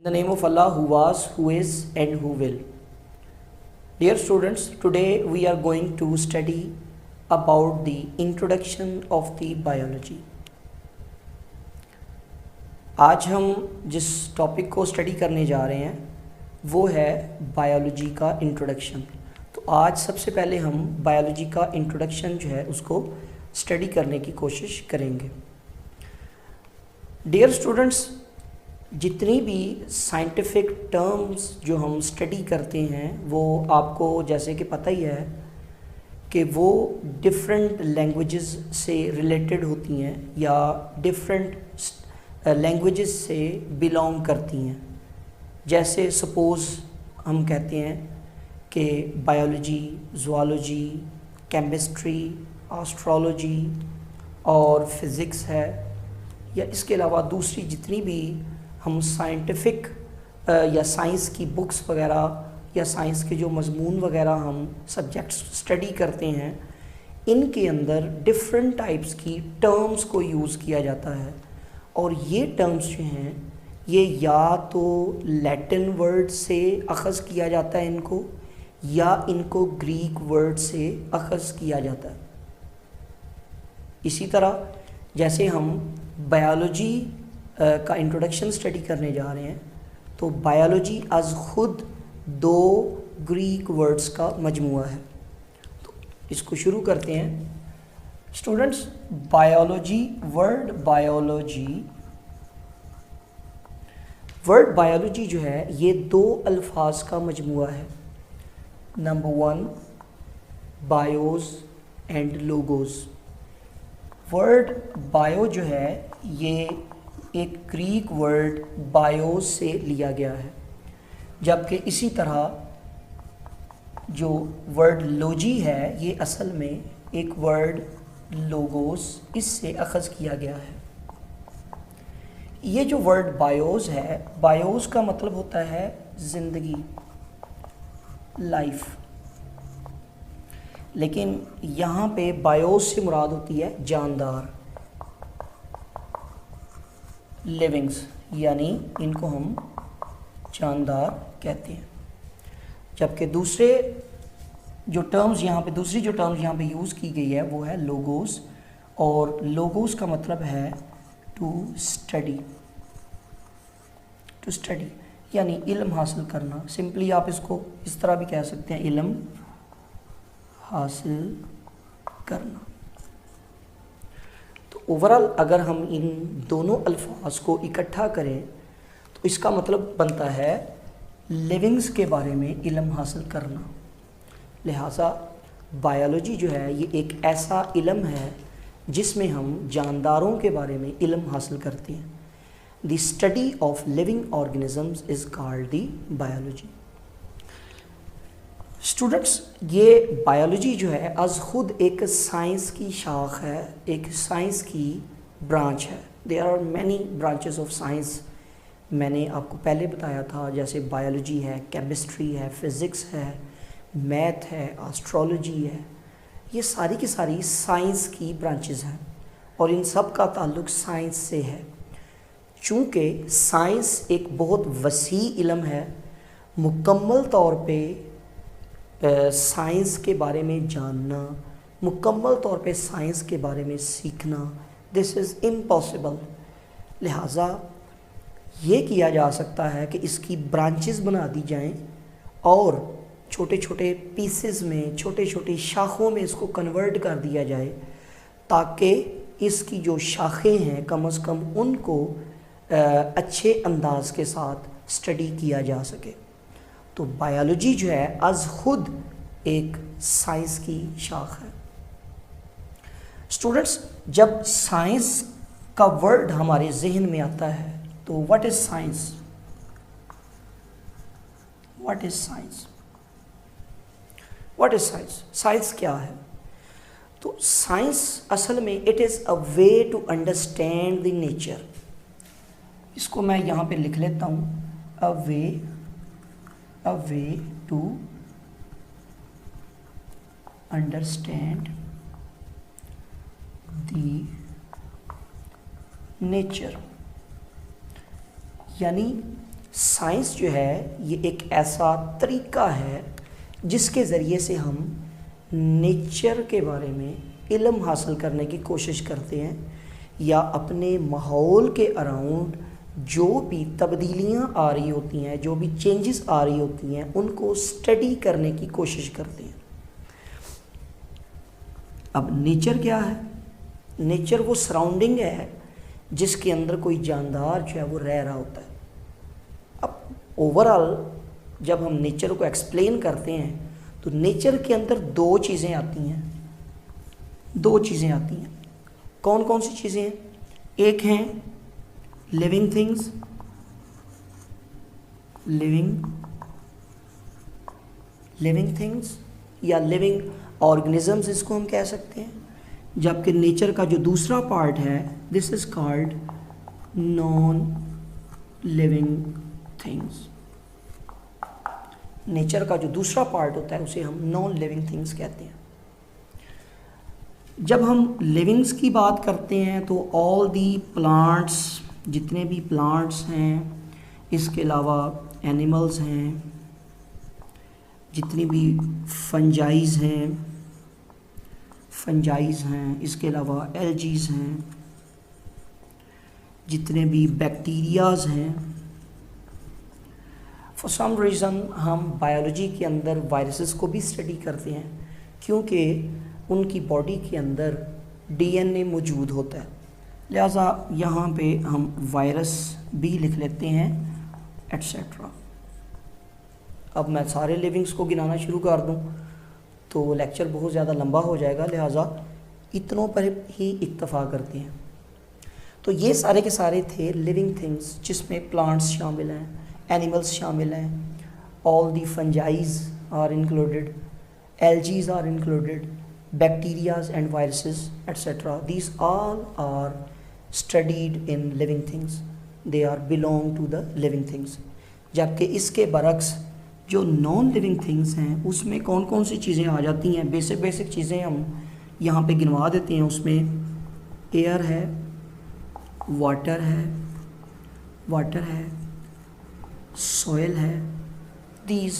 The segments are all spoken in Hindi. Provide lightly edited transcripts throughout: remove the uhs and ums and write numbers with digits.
The name of Allah who was, who is, and who will. Dear students, today we are going to study about the introduction of the biology. आज हम जिस टॉपिक को स्टडी करने जा रहे हैं वो है बायोलॉजी का इंट्रोडक्शन। तो आज सबसे पहले हम बायोलॉजी का इंट्रोडक्शन जो है उसको स्टडी करने की कोशिश करेंगे। डियर स्टूडेंट्स, जितनी भी साइंटिफिक टर्म्स जो हम स्टडी करते हैं वो आपको जैसे कि पता ही है कि वो डिफरेंट लैंग्वेजेस से रिलेटेड होती हैं या डिफरेंट लैंग्वेजेस से बिलोंग करती हैं। जैसे सपोज़ हम कहते हैं कि बायोलॉजी, ज़ूलॉजी, केमिस्ट्री, एस्ट्रोलॉजी और फिज़िक्स है, या इसके अलावा दूसरी जितनी भी हम साइंटिफिक या साइंस की बुक्स वगैरह या साइंस के जो मज़मून वगैरह हम सब्जेक्ट्स स्टडी करते हैं, इनके अंदर डिफरेंट टाइप्स की टर्म्स को यूज़ किया जाता है। और ये टर्म्स जो हैं ये या तो लैटिन वर्ड से अख़ज़ किया जाता है इनको, या इनको ग्रीक वर्ड से अख़ज़ किया जाता है। इसी तरह जैसे हम बायोलॉजी का इंट्रोडक्शन स्टडी करने जा रहे हैं, तो बायोलॉजी अज़ ख़ुद दो ग्रीक वर्ड्स का मजमुआ है। तो इसको शुरू करते हैं स्टूडेंट्स। बायोलॉजी, वर्ड बायोलॉजी जो है ये दो अल्फाज का मजमुआ है। Number 1 BIOS and logos. Word bio जो है ये एक ग्रीक वर्ड बायोस से लिया गया है, जबकि इसी तरह जो वर्ड लोजी है ये असल में एक वर्ड लोगोस इससे अख़ज़ किया गया है। ये जो वर्ड बायोस है, बायोस का मतलब होता है ज़िंदगी, लाइफ, लेकिन यहाँ पे बायोस से मुराद होती है जानदार, लिविंग्स, यानी इनको हम जानदार कहते हैं। जबकि दूसरी जो टर्म्स यहाँ पे यूज़ की गई है वो है लोगोस, और लोगोस का मतलब है टू स्टडी यानी इल्म हासिल करना। सिंपली आप इसको इस तरह भी कह सकते हैं, इल्म हासिल करना। तो ओवरऑल अगर हम इन दोनों अल्फाज को इकट्ठा करें तो इसका मतलब बनता है लिविंग्स के बारे में इल्म हासिल करना। लिहाजा बायोलॉजी जो है ये एक ऐसा इल्म है जिसमें हम जानदारों के बारे में इल्म हासिल करते हैं। The study of living organisms is called the biology. Students, ये बायोलॉजी जो है अज़ ख़ुद एक साइंस की शाख है, एक साइंस की ब्रांच है। There are many branches of science. मैंने आपको पहले बताया था, जैसे बायोलॉजी है, केमिस्ट्री है, फ़िज़िक्स है, मैथ है, एस्ट्रोलॉजी है। ये सारी की सारी साइंस की ब्रांचेस हैं और इन सब का ताल्लुक़ साइंस से है। चूँकि साइंस एक बहुत वसी इल्म है, मुकम्मल तौर पे साइंस के बारे में जानना, मुकम्मल तौर पे साइंस के बारे में सीखना, दिस इज़ इम्पॉसिबल। लिहाजा ये किया जा सकता है कि इसकी ब्रांचेस बना दी जाएं और छोटे छोटे पीसेस में, छोटे छोटे शाखों में इसको कन्वर्ट कर दिया जाए, ताकि इसकी जो शाखें हैं कम से कम उनको अच्छे अंदाज के साथ स्टडी किया जा सके। तो बायोलॉजी जो है अज़ ख़ुद एक साइंस की शाख है। स्टूडेंट्स, जब साइंस का वर्ड हमारे जहन में आता है तो what is science? What is science? What is science? Science क्या है? तो साइंस असल में it is a way to understand the nature. इसको मैं यहाँ पे लिख लेता हूँ, a way to understand the nature. यानी साइंस जो है ये एक ऐसा तरीका है जिसके ज़रिए से हम नेचर के बारे में इल्म हासिल करने की कोशिश करते हैं या अपने माहौल के अराउंड जो भी तब्दीलियां आ रही होती हैं, जो भी चेंजेस आ रही होती हैं, उनको स्टडी करने की कोशिश करते हैं। अब नेचर क्या है? नेचर वो सराउंडिंग है जिसके अंदर कोई जानदार जो है वो रह रहा होता है। अब ओवरऑल जब हम नेचर को एक्सप्लेन करते हैं तो नेचर के अंदर दो चीज़ें आती हैं। कौन कौन सी चीज़ें हैं? एक हैं लिविंग थिंग्स, लिविंग थिंग्स या लिविंग ऑर्गेनिजम्स इसको हम कह सकते हैं। जबकि नेचर का जो दूसरा पार्ट है this is called non living things. Nature का जो दूसरा पार्ट होता है उसे हम नॉन लिविंग थिंग्स कहते हैं। जब हम लिविंग्स की बात करते हैं तो ऑल दी प्लांट्स, जितने भी प्लांट्स हैं, इसके अलावा एनिमल्स हैं, जितनी भी फंजाइज हैं, इसके अलावा एल्जीज हैं, जितने भी बैक्टीरियाज हैं। फॉर सम रीज़न हम बायोलॉजी के अंदर वायरसेस को भी स्टडी करते हैं क्योंकि उनकी बॉडी के अंदर डीएनए मौजूद होता है। लिहाजा यहाँ पे हम वायरस भी लिख लेते हैं एट्सेट्रा। अब मैं सारे लिविंग्स को गिनाना शुरू कर दूँ तो लेक्चर बहुत ज़्यादा लंबा हो जाएगा, लिहाजा इतनों पर ही इक्तफ़ा करते हैं। तो ये सारे के सारे थे लिविंग थिंग्स जिसमें प्लांट्स शामिल हैं, एनिमल्स शामिल हैं, all the fungi are included, algae are included, bacterias and viruses etc. These all are studied in living things. They are belong to the living things. जबकि इसके बरक्स जो नॉन लिविंग थिंग्स हैं उसमें कौन कौन सी चीज़ें आ जाती हैं? बेसिक चीज़ें हम यहाँ पे गिनवा देते हैं। उसमें एयर है, वाटर है, सॉइल है। These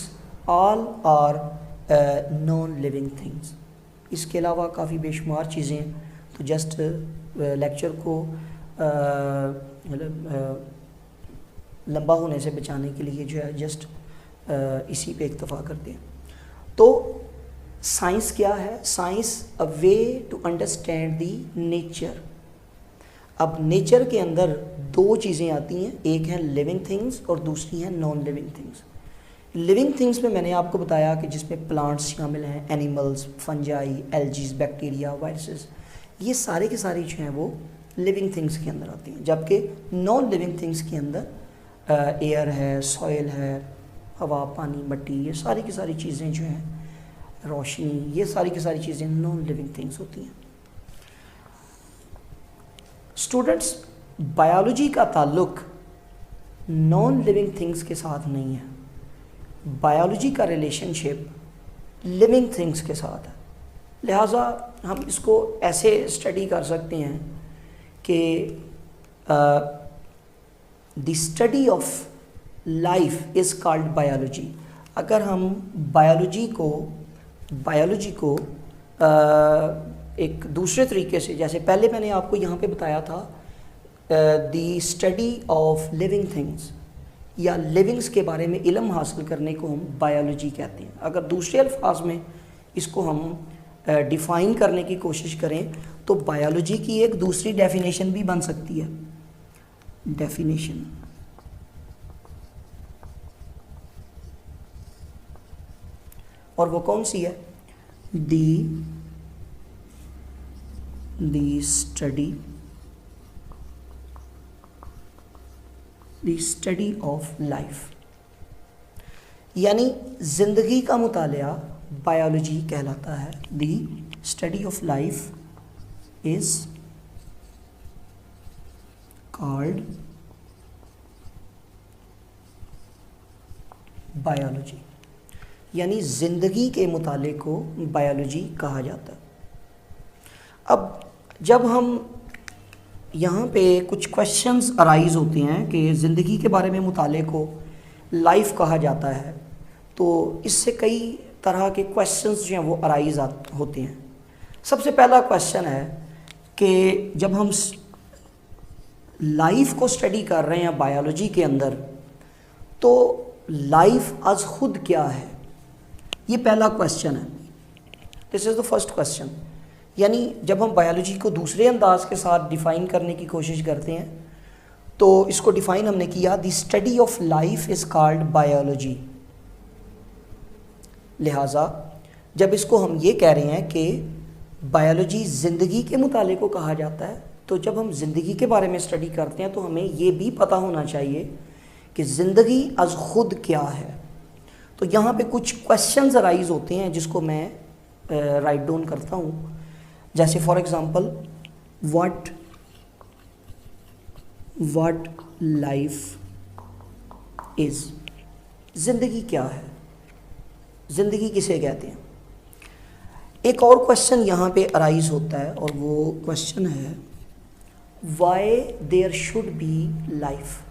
all are non living things. इसके अलावा काफ़ी बेशुमार चीज़ें, तो जस्ट लेक्चर को लंबा होने से बचाने के लिए जो है जस्ट इसी पे इक्तफ़ा करते हैं। तो साइंस क्या है? Science a way to understand the nature. अब नेचर के अंदर दो चीज़ें आती हैं, एक है लिविंग थिंग्स और दूसरी है non living things. Living things में मैंने आपको बताया कि जिसमें प्लांट्स शामिल हैं, एनिमल्स, फंजाई, एल्जीज, बैक्टीरिया, वायरसेस, ये सारे के सारे जो हैं वो लिविंग थिंग्स के अंदर आती हैं। जबकि नॉन लिविंग थिंग्स के अंदर एयर है, सॉइल है, हवा, पानी, मिट्टी, ये सारी की सारी चीज़ें जो हैं, रोशनी, ये सारी की सारी चीज़ें नॉन लिविंग थिंग्स होती हैं। स्टूडेंट्स, बायोलॉजी का ताल्लुक नॉन लिविंग थिंग्स के साथ नहीं है। बायोलॉजी का रिलेशनशिप लिविंग थिंग्स के साथ है। लिहाजा हम इसको ऐसे स्टडी कर सकते हैं कि the study of life is called biology. अगर हम बायोलॉजी को एक दूसरे तरीके से, जैसे पहले मैंने आपको यहाँ पे बताया था the study of living things या लिविंग्स के बारे में इल्म हासिल करने को हम बायोलॉजी कहते हैं। अगर दूसरे अल्फाज में इसको हम डिफ़ाइन करने की कोशिश करें तो बायोलॉजी की एक दूसरी डेफिनेशन भी बन सकती है। डेफिनेशन, और वो कौन सी है? दी स्टडी ऑफ लाइफ, यानी ज़िंदगी का मुतालिया बायोलॉजी कहलाता है। The study of life is called biology, यानी ज़िंदगी के मुताले को बायोलॉजी कहा जाता है। अब जब हम यहाँ पे कुछ क्वेश्चंस अराइज होते हैं कि ज़िंदगी के बारे में मुताले को लाइफ कहा जाता है, तो इससे कई तरह के क्वेश्चंस जो हैं वो अराइज होते हैं। सबसे पहला क्वेश्चन है कि जब हम लाइफ को स्टडी कर रहे हैं बायोलॉजी के अंदर, तो लाइफ आज खुद क्या है, ये पहला क्वेश्चन है। This is the first question. यानी जब हम बायोलॉजी को दूसरे अंदाज के साथ डिफ़ाइन करने की कोशिश करते हैं, तो इसको डिफ़ाइन हमने किया, the study of life is called biology. लिहाजा जब इसको हम ये कह रहे हैं कि बायोलॉजी ज़िंदगी के मुताले को कहा जाता है, तो जब हम ज़िंदगी के बारे में स्टडी करते हैं तो हमें ये भी पता होना चाहिए कि ज़िंदगी अज खुद क्या है। तो यहाँ पे कुछ क्वेश्चंस अराइज होते हैं जिसको मैं राइट डाउन करता हूँ। जैसे for example, what life is, ज़िंदगी क्या है, ज़िंदगी किसे कहते हैं। एक और क्वेश्चन यहाँ पे अराइज होता है और वो क्वेश्चन है why there should be life,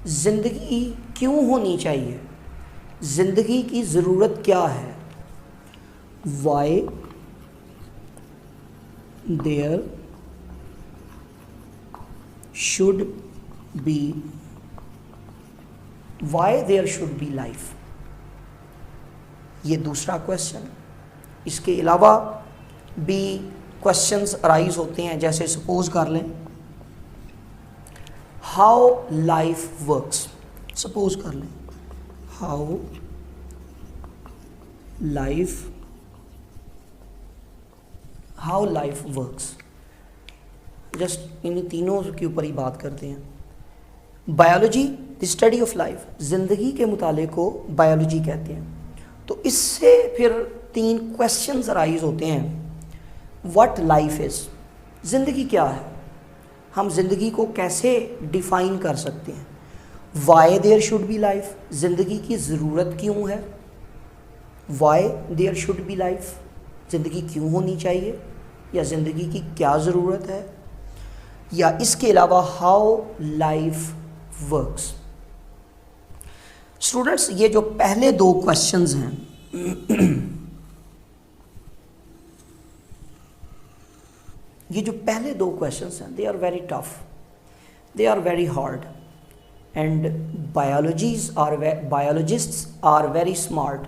ज़िंदगी क्यों होनी चाहिए, ज़िंदगी की ज़रूरत क्या है। Why there should be life, ये दूसरा क्वेश्चन। इसके अलावा भी क्वेश्चंस अराइज होते हैं, जैसे सपोज कर लें हाउ लाइफ वर्क्स, सपोज कर लें how life works. Just in तीनों के ऊपर ही बात करते हैं। Biology the study of life, ज़िंदगी के मुताले को बायोलॉजी कहते हैं। तो इससे फिर तीन क्वेश्चंस अराइज होते हैं। व्हाट लाइफ इज़, ज़िंदगी क्या है, हम ज़िंदगी को कैसे डिफ़ाइन कर सकते हैं। Why there should be life, ज़िंदगी की ज़रूरत क्यों है। Why there should be life, ज़िंदगी क्यों होनी चाहिए या ज़िंदगी की क्या ज़रूरत है। या इसके अलावा हाउ लाइफ वर्क्स। स्टूडेंट्स, ये जो पहले दो क्वेश्चंस हैं ये जो पहले दो क्वेश्चंस हैं, they are very tough, they are very hard, and biologists are very smart.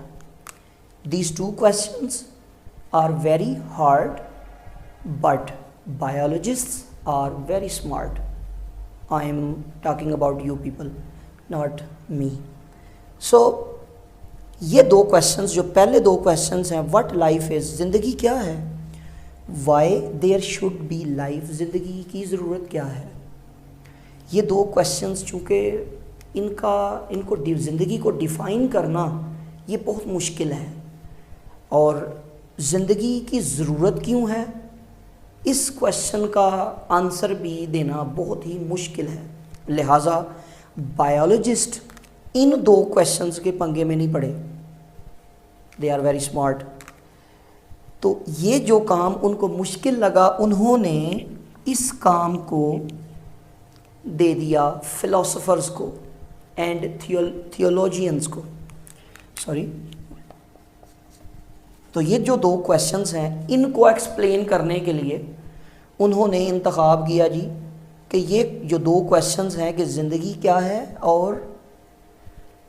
These two questions are very hard, but biologists are very smart. I am talking about you people, not me. So ये दो questions, जो पहले दो questions हैं, what life is, ज़िंदगी क्या है, why there should be life, ज़िंदगी की ज़रूरत क्या है। ये दो questions चूँकि इनको ज़िंदगी को डिफ़ाइन करना ये बहुत मुश्किल है, और ज़िंदगी की ज़रूरत क्यों है, इस क्वेश्चन का आंसर भी देना बहुत ही मुश्किल है। लिहाजा बायोलॉजिस्ट इन दो क्वेश्चंस के पंगे में नहीं पड़े, दे आर वेरी स्मार्ट। तो ये जो काम उनको मुश्किल लगा, उन्होंने इस काम को दे दिया फिलोसोफर्स को एंड थियोलॉजियंस को। सॉरी, तो ये जो दो क्वेश्चंस हैं, इनको एक्सप्लेन करने के लिए उन्होंने इंतखाब किया जी कि ये जो दो क्वेश्चंस हैं कि ज़िंदगी क्या है और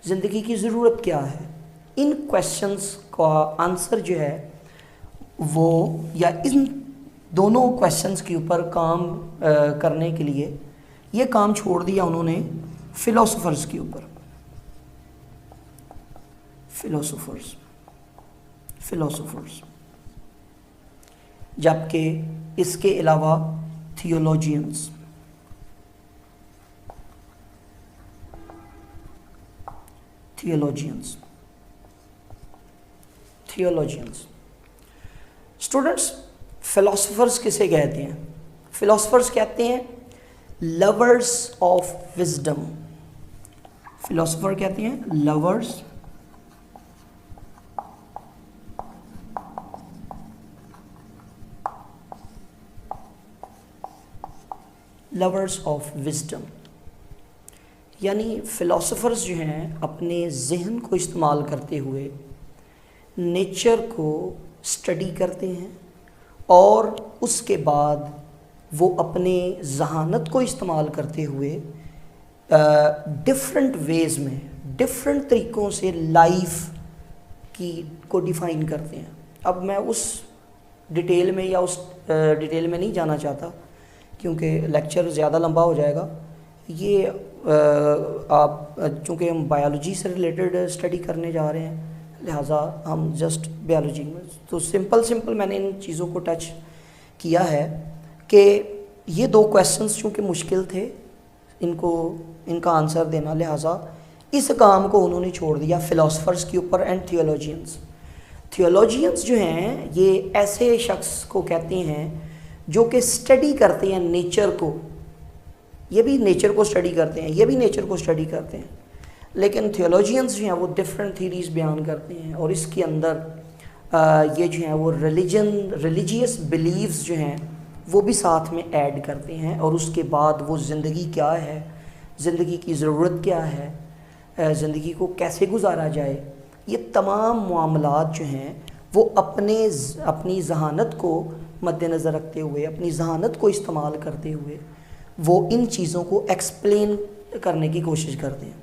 ज़िंदगी की ज़रूरत क्या है, इन क्वेश्चंस का आंसर जो है वो, या इन दोनों क्वेश्चंस के ऊपर काम करने के लिए ये काम छोड़ दिया उन्होंने फिलोसोफर्स के ऊपर। फिलोसोफर्स, जबकि इसके अलावा थियोलॉजियंस, स्टूडेंट्स, फिलोसोफर्स किसे कहते हैं? फिलोसोफर्स कहते हैं लवर्स ऑफ विजडम। फिलोसोफर कहते हैं लवर्स ऑफ विजडम, यानी फ़िलासफ़र्स जो हैं अपने जहन को इस्तेमाल करते हुए नेचर को स्टडी करते हैं और उसके बाद वो अपने जहानत को इस्तेमाल करते हुए डिफरेंट वेज़ में, डिफरेंट तरीक़ों से लाइफ की को डिफ़ाइन करते हैं। अब मैं उस डिटेल में या उस डिटेल में नहीं जाना चाहता क्योंकि लेक्चर ज़्यादा लंबा हो जाएगा। ये आप चूँकि हम बायोलॉजी से रिलेटेड स्टडी करने जा रहे हैं, लिहाजा हम जस्ट बायोलॉजी में तो सिंपल मैंने इन चीज़ों को टच किया है कि ये दो क्वेश्चंस चूँकि मुश्किल थे इनका आंसर देना, लिहाजा इस काम को उन्होंने छोड़ दिया फ़िलासफ़र्स के ऊपर एंड थियोलॉजियंस जो हैं ये ऐसे शख्स को कहते हैं जो कि स्टडी करते हैं नेचर को। ये भी नेचर को स्टडी करते हैं, ये भी नेचर को स्टडी करते हैं, लेकिन थियोलॉजियंस जो हैं वो डिफरेंट थीरीज़ बयान करते हैं और इसके अंदर ये जो हैं वो रिलीजियस बिलीव्स जो हैं वो भी साथ में ऐड करते हैं और उसके बाद वो ज़िंदगी क्या है, ज़िंदगी की ज़रूरत क्या है, ज़िंदगी को कैसे गुजारा जाए, ये तमाम मामलात जो हैं वो अपनी जहानत को मद्देनज़र रखते हुए, अपनी जहानत को इस्तेमाल करते हुए वो इन चीज़ों को एक्सप्लेन करने की कोशिश करते हैं।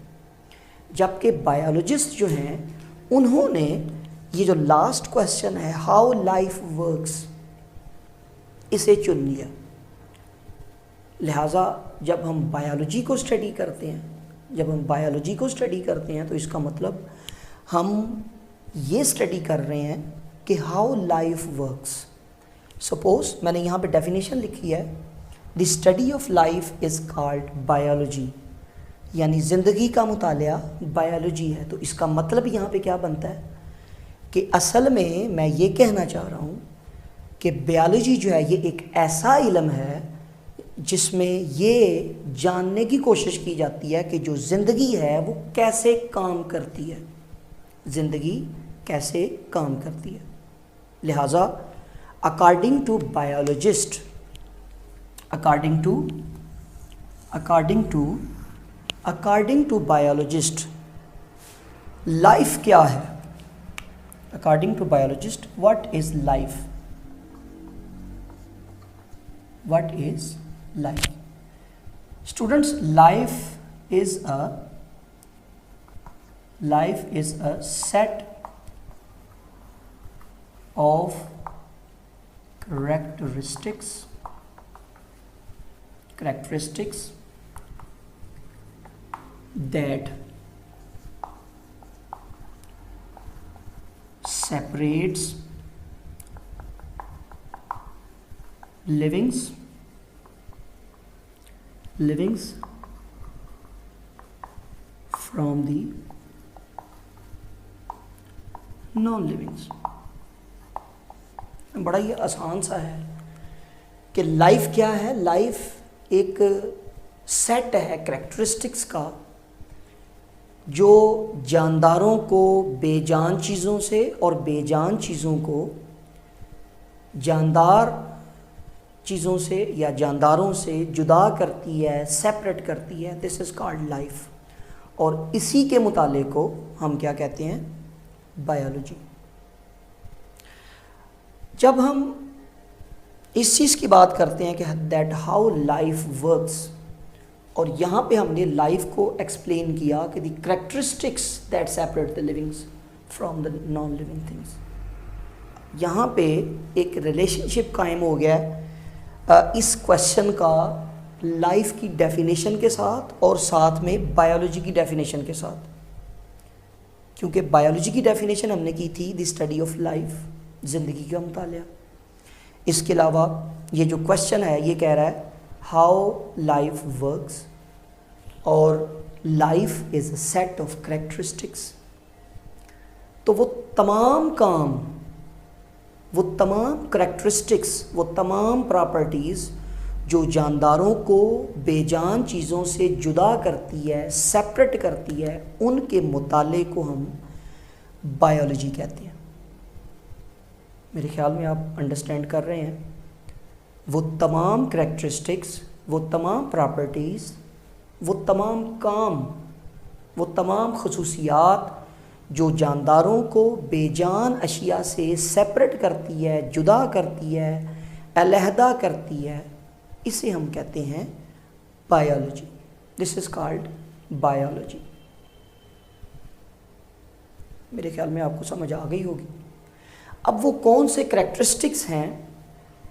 जबकि बायोलॉजिस्ट जो हैं उन्होंने ये जो लास्ट क्वेश्चन है हाउ लाइफ वर्क्स, इसे चुन लिया। लिहाजा जब हम बायोलॉजी को स्टडी करते हैं तो इसका मतलब हम ये स्टडी कर रहे हैं कि हाउ लाइफ वर्क्स। सपोज मैंने यहाँ पे डेफिनेशन लिखी है, the study of life is called biology, यानी ज़िंदगी का मुतालिया बायोलॉजी है। तो इसका मतलब यहाँ पे क्या बनता है कि असल में मैं ये कहना चाह रहा हूँ कि बायोलॉजी जो है ये एक ऐसा इल्म है जिसमें ये जानने की कोशिश की जाती है कि जो ज़िंदगी है वो कैसे काम करती है, ज़िंदगी कैसे काम करती है। लिहाजा according to biologist, according to biologist life क्या है। According to biologist what is life, what is life. Students, life is a set of characteristics that separates livings from the non-livings। बड़ा ही आसान सा है कि लाइफ क्या है। लाइफ एक सेट है करैक्टरिस्टिक्स का जो जानदारों को बेजान चीज़ों से और बेजान चीज़ों को जानदार चीज़ों से या जानदारों से जुदा करती है, सेपरेट करती है। This is called life. और इसी के मुताले को हम क्या कहते हैं, बायोलॉजी। जब हम इस चीज़ की बात करते हैं कि दैट हाउ लाइफ वर्क्स, और यहाँ पे हमने लाइफ को एक्सप्लेन किया कि the characteristics that separate the livings from the non living things, यहाँ पे एक रिलेशनशिप कायम हो गया इस क्वेश्चन का लाइफ की डेफिनेशन के साथ और साथ में बायोलॉजी की डेफिनेशन के साथ। क्योंकि बायोलॉजी की डेफिनेशन हमने की थी द स्टडी ऑफ लाइफ, ज़िंदगी का मुतालिया। इसके अलावा ये जो क्वेश्चन है ये कह रहा है हाउ लाइफ वर्क्स, और life is a set of characteristics. तो वो तमाम काम, वो तमाम करैक्टरिस्टिक्स, वो तमाम प्रॉपर्टीज़ जो जानदारों को बेजान चीज़ों से जुदा करती है, सेपरेट करती है, उनके मुताले को हम बायोलॉजी कहते हैं। मेरे ख्याल में आप अंडरस्टैंड कर रहे हैं। वो तमाम करैक्टरिस्टिक्स, वो तमाम प्रॉपर्टीज़ वो तमाम खसूसियात जो जानदारों को बेजान अशिया से सेपरेट करती है, जुदा करती है, अलहदा करती है, इसे हम कहते हैं biology. This is called biology. मेरे ख्याल में आपको समझ आ गई होगी। अब वो कौन से करैक्टरिस्टिक्स हैं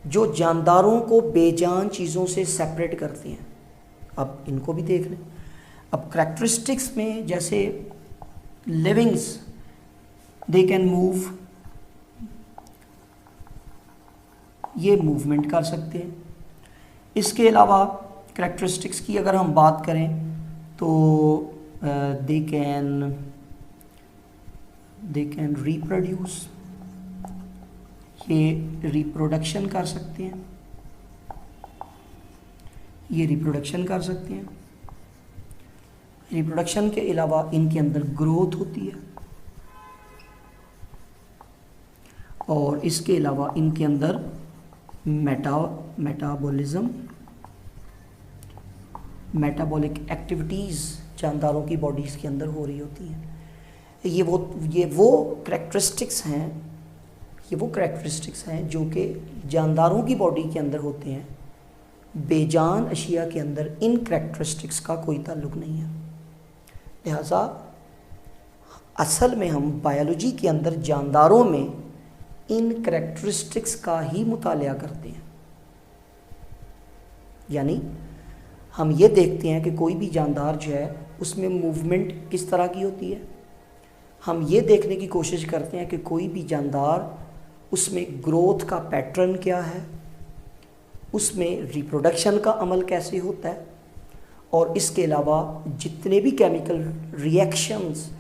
जो जानदारों को बेजान चीज़ों से सेपरेट करते हैं, अब इनको भी देख लें। अब करैक्टरिस्टिक्स में जैसे लिविंग्स, दे कैन मूव, ये मूवमेंट कर सकते हैं। इसके अलावा करैक्टरिस्टिक्स की अगर हम बात करें तो दे कैन रिप्रोड्यूस, ये रिप्रोडक्शन कर सकते हैं, ये रिप्रोडक्शन कर सकते हैं। रिप्रोडक्शन के अलावा इनके अंदर ग्रोथ होती है, और इसके अलावा इनके अंदर मेटाबॉलिक एक्टिविटीज़ जानदारों की बॉडीज़ के अंदर हो रही होती हैं। ये वो करैक्टरिस्टिक्स हैं जो कि जानदारों की बॉडी के अंदर होते हैं। बेजान अशिया के अंदर इन करैक्टरिस्टिक्स का कोई ताल्लुक़ नहीं है। लिहाजा असल में हम बायोलॉजी के अंदर जानदारों में इन करैक्टरिस्टिक्स का ही मुतालिया करते हैं। यानी हम ये देखते हैं कि कोई भी जानदार जो है उसमें मूवमेंट किस तरह की होती है। हम ये देखने की कोशिश करते हैं कि कोई भी जानदार, उसमें ग्रोथ का पैटर्न क्या है, उसमें रिप्रोडक्शन का अमल कैसे होता है, और इसके अलावा जितने भी केमिकल रिएक्शंस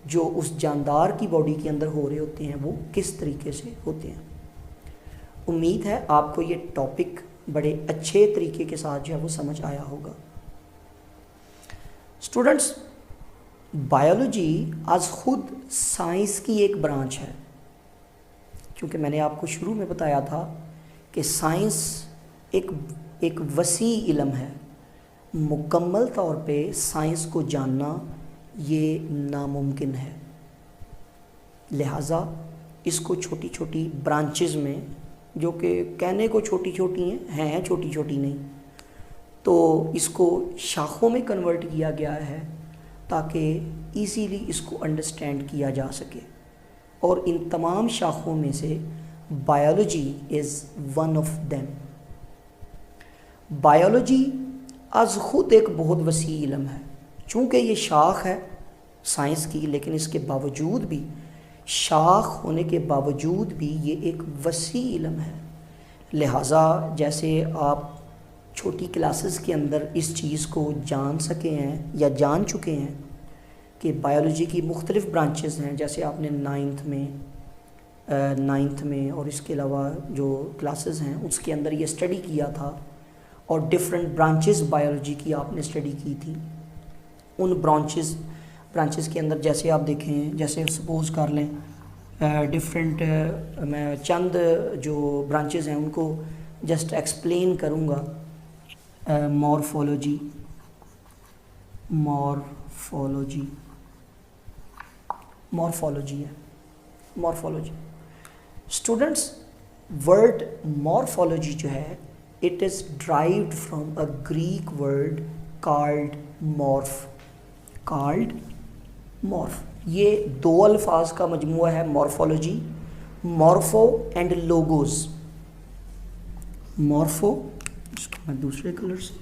जो उस जानदार की बॉडी के अंदर हो रहे होते हैं वो किस तरीके से होते हैं। उम्मीद है आपको ये टॉपिक बड़े अच्छे तरीके के साथ जो है वो समझ आया होगा। स्टूडेंट्स, बायोलॉजी आज खुद साइंस की एक ब्रांच है, क्योंकि मैंने आपको शुरू में बताया था कि साइंस एक वसी इल्म है। मुकम्मल तौर पे साइंस को जानना ये नामुमकिन है। लिहाजा इसको छोटी छोटी ब्रांचेस में, जो कि कहने को छोटी छोटी हैं छोटी छोटी नहीं, तो इसको शाखों में कन्वर्ट किया गया है ताकि इजीली इसको अंडरस्टैंड किया जा सके। और इन तमाम शाखों में से biology is one of them. Biology आज ख़ुद एक बहुत वसी इल्म है। चूँकि ये शाख है साइंस की, लेकिन इसके बावजूद भी, शाख होने के बावजूद भी ये एक वसी इल्म है। लिहाजा जैसे आप छोटी क्लासेस के अंदर इस चीज़ को जान सके हैं या जान चुके हैं कि बायोलॉजी की मुख्तलिफ़ ब्रांचेस हैं, जैसे आपने नाइन्थ में और इसके अलावा जो क्लासेस हैं उसके अंदर ये स्टडी किया था, और डिफरेंट ब्रांचेस बायोलॉजी की आपने स्टडी की थी। उन ब्रांचेस के अंदर जैसे आप देखें, जैसे सपोज़ कर लें डिफरेंट, मैं चंद जो ब्रांचेस हैं उनको जस्ट एक्सप्लेन करूँगा। मॉर्फोलॉजी है। मॉर्फोलॉजी स्टूडेंट्स, वर्ड मॉर्फोलॉजी जो है, it is derived from a Greek word called morph. ये दो अल्फाज का मजमूआ है morphology, morpho and logos. Morpho, इसको मैं दूसरे कलर से,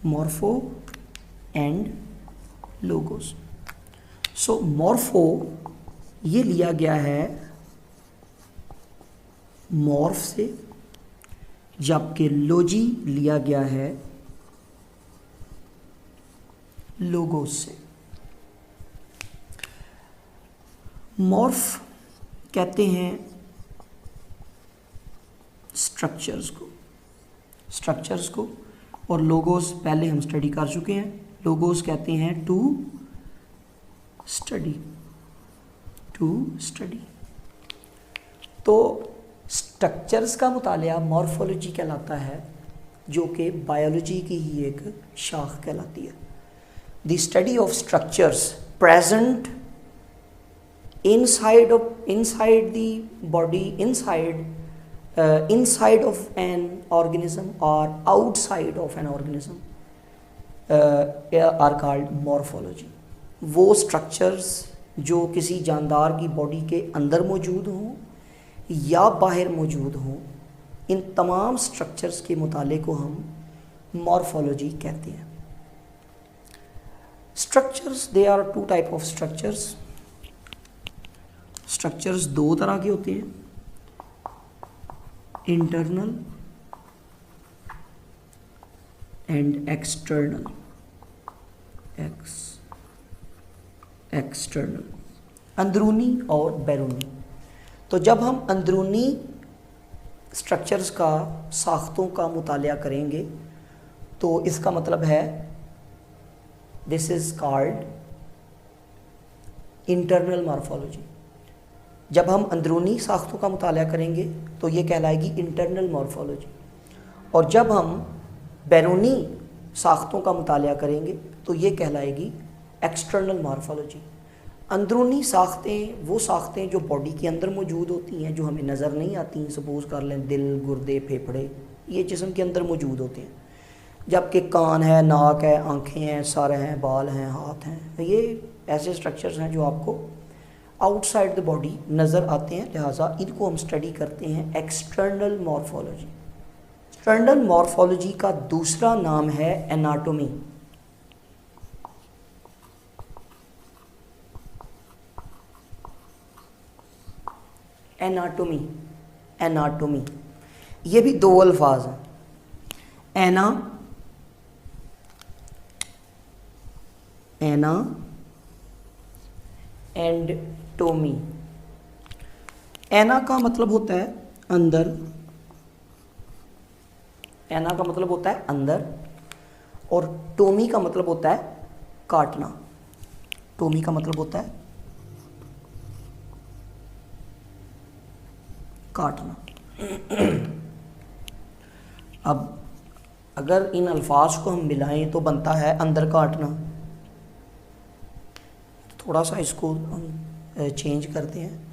morpho and logos. So morpho ये लिया गया है मॉर्फ से, जबकि लॉजी लिया गया है लोगोस से। मॉर्फ कहते हैं स्ट्रक्चर्स को, और लोगोस पहले हम स्टडी कर चुके हैं। लोगोस कहते हैं टू स्टडी। तो स्ट्रक्चर्स का मुतालिया मॉर्फोलॉजी कहलाता है, जो कि बायोलॉजी की ही एक शाख कहलाती है। The study of structures present inside the body, inside of an organism or outside of an organism are called morphology. वो स्ट्रक्चर्स जो किसी जानदार की बॉडी के अंदर मौजूद हों या बाहर मौजूद हों, इन तमाम स्ट्रक्चर्स के मुताले को हम मॉर्फोलॉजी कहते हैं. Structures, they are two type of structures. Structures दो तरह के होते हैं, इंटरनल एंड एक्सटर्नल. एक्सटर्नल, अंदरूनी और बैरूनी. तो जब हम अंदरूनी स्ट्रक्चर्स का, साख्तों का मुतालिया करेंगे तो इसका मतलब है this is called internal morphology. जब हम अंदरूनी साख्तों का मुतालिया करेंगे तो ये कहलाएगी इंटरनल मॉर्फोलॉजी. और जब हम बैरूनी साख्तों का मुतालिया करेंगे तो ये कहलाएगी एक्सटर्नल मॉर्फोलॉजी. अंदरूनी साख्तें वो साख्तें जो बॉडी के अंदर मौजूद होती हैं, जो हमें नज़र नहीं आती. सपोज़ कर लें दिल, गुर्दे, फेफड़े, ये जिस्म के अंदर मौजूद होते हैं. जबकि कान है, नाक है, आँखें हैं, सर हैं, बाल हैं, हाथ हैं, ये ऐसे स्ट्रक्चर्स हैं जो आपको आउटसाइड द बॉडी नज़र आते हैं. लिहाजा इनको हम स्टडी करते हैं एक्सटर्नल मॉर्फोलॉजी. एक्सटर्नल मॉर्फोलॉजी का दूसरा नाम है एनाटॉमी. एनाटॉमी, एनाटॉमी, ये भी दो अल्फाज हैं, एना, एना एंड टोमी. एना का मतलब होता है अंदर, एना का मतलब होता है अंदर, और टोमी का मतलब होता है काटना. टोमी का मतलब होता है काटना. अब अगर इन अल्फाज को हम मिलाएं तो बनता है अंदर काटना. थोड़ा सा इसको हम चेंज करते हैं.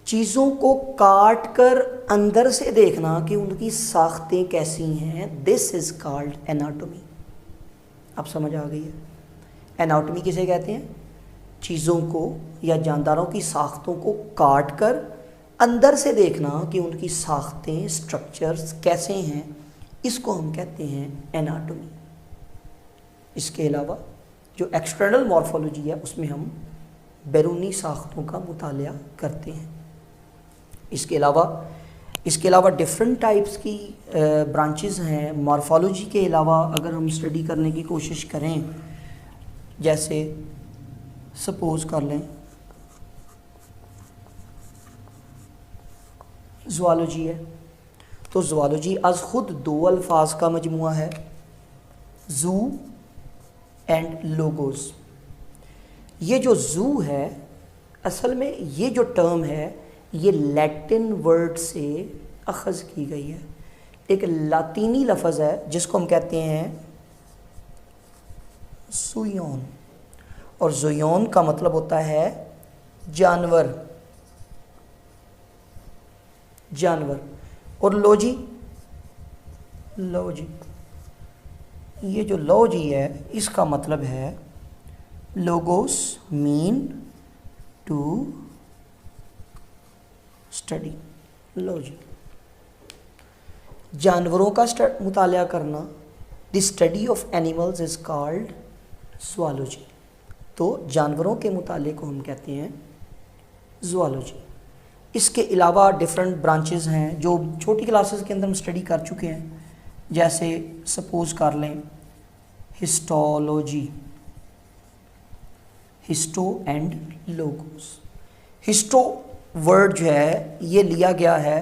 चीज़ों को काट कर अंदर से देखना कि उनकी साख्तें कैसी हैं, दिस इज़ कॉल्ड एनाटॉमी. अब समझ आ गई है. एनाटॉमी किसे कहते हैं? चीज़ों को या जानदारों की साख्तों को काट कर अंदर से देखना कि उनकी साख्तें, स्ट्रक्चर्स कैसे हैं, इसको हम कहते हैं एनाटॉमी. इसके अलावा जो एक्सटर्नल मॉर्फोलॉजी है उसमें हम बैरूनी साख्तों का मुतालिया करते हैं. इसके अलावा डिफरेंट टाइप्स की ब्रांचेस हैं मॉर्फोलॉजी के अलावा. अगर हम स्टडी करने की कोशिश करें, जैसे सपोज़ कर लें ज़ूलॉजी है, तो ज़ूलॉजी अज़ ख़ुद दो अल्फाज का मजमुआ है, ज़ू एंड लोगोस. ये जो ज़ू है, असल में ये जो टर्म है ये लैटिन वर्ड से अखज़ की गई है. एक लातीनी लफ्ज़ है जिसको हम कहते हैं ज़ूयोन, और ज़ूयोन का मतलब होता है जानवर, जानवर. और लोजी, लोजी, ये जो लॉजी है इसका मतलब है logos, mean to study. Logy, जानवरों का मुतालिया करना. The study of animals is called zoology. तो जानवरों के मुताले को हम कहते हैं ज़ूलॉजी. इसके अलावा डिफरेंट ब्रांचेस हैं जो छोटी क्लासेस के अंदर हम स्टडी कर चुके हैं. जैसे सपोज़ कर लें histology, histo and logos. Histo word जो है ये लिया गया है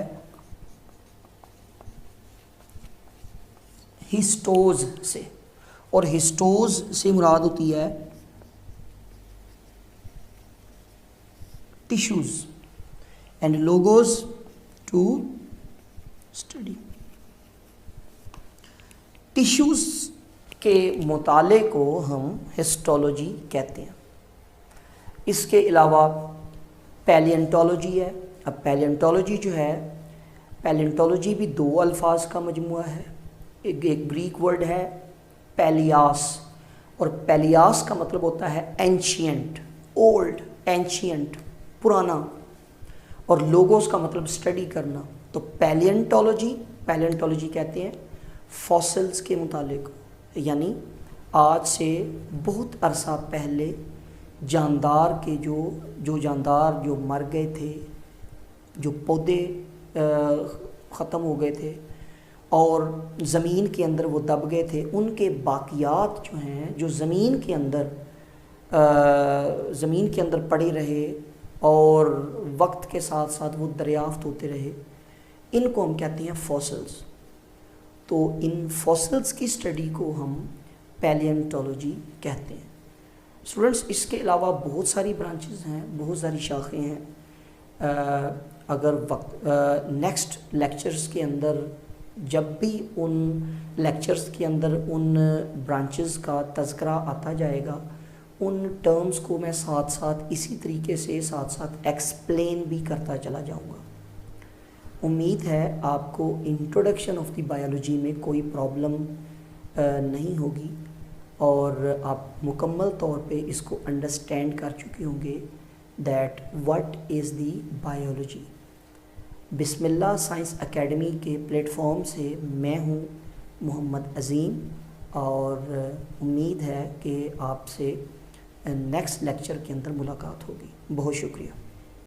हिस्टोज से, और हिस्टोज से मुराद होती है tissues, and logos to study. Tissues के मुताले को हम हिस्टोलॉजी कहते हैं। इसके अलावा पैलियंटोलॉजी है। अब पैलियंटोलॉजी जो है, पैलियंटोलॉजी भी दो अल्फाज का मजमुआ है। एक ग्रीक वर्ड है पैलियास, और पैलियास का मतलब होता है एंशियंट, ओल्ड, एंशियंट, पुराना, और लोगोस का मतलब स्टडी करना। तो पैलियंटोलॉजी कहते हैं फॉसिल्स के मुतालिक, यानी आज से बहुत अरसा पहले जानदार के जो जानदार जो मर गए थे, जो पौधे ख़त्म हो गए थे और ज़मीन के अंदर वो दब गए थे, उनके बाकियात जो हैं, जो ज़मीन के अंदर पड़े रहे और वक्त के साथ साथ वो दरियाफ्त होते रहे, इनको हम कहते हैं फॉसिल्स। तो इन फॉसिल्स की स्टडी को हम पैलियंटोलॉजी कहते हैं। स्टूडेंट्स, इसके अलावा बहुत सारी ब्रांचेस हैं, बहुत सारी शाखें हैं। अगर वक्त नेक्स्ट लेक्चर्स के अंदर जब भी उन लेक्चर्स के अंदर उन ब्रांचेस का तज़किरा आता जाएगा, उन टर्म्स को मैं साथ साथ इसी तरीके से साथ साथ एक्सप्लेन भी करता चला जाऊंगा। उम्मीद है आपको इंट्रोडक्शन ऑफ द बायोलॉजी में कोई प्रॉब्लम नहीं होगी और आप मुकम्मल तौर पे इसको अंडरस्टैंड कर चुके होंगे that what is the biology. Bismillah science academy के प्लेटफॉर्म से मैं हूँ मोहम्मद अज़ीम, और उम्मीद है कि आपसे नेक्स्ट लेक्चर के अंदर मुलाकात होगी। बहुत शुक्रिया।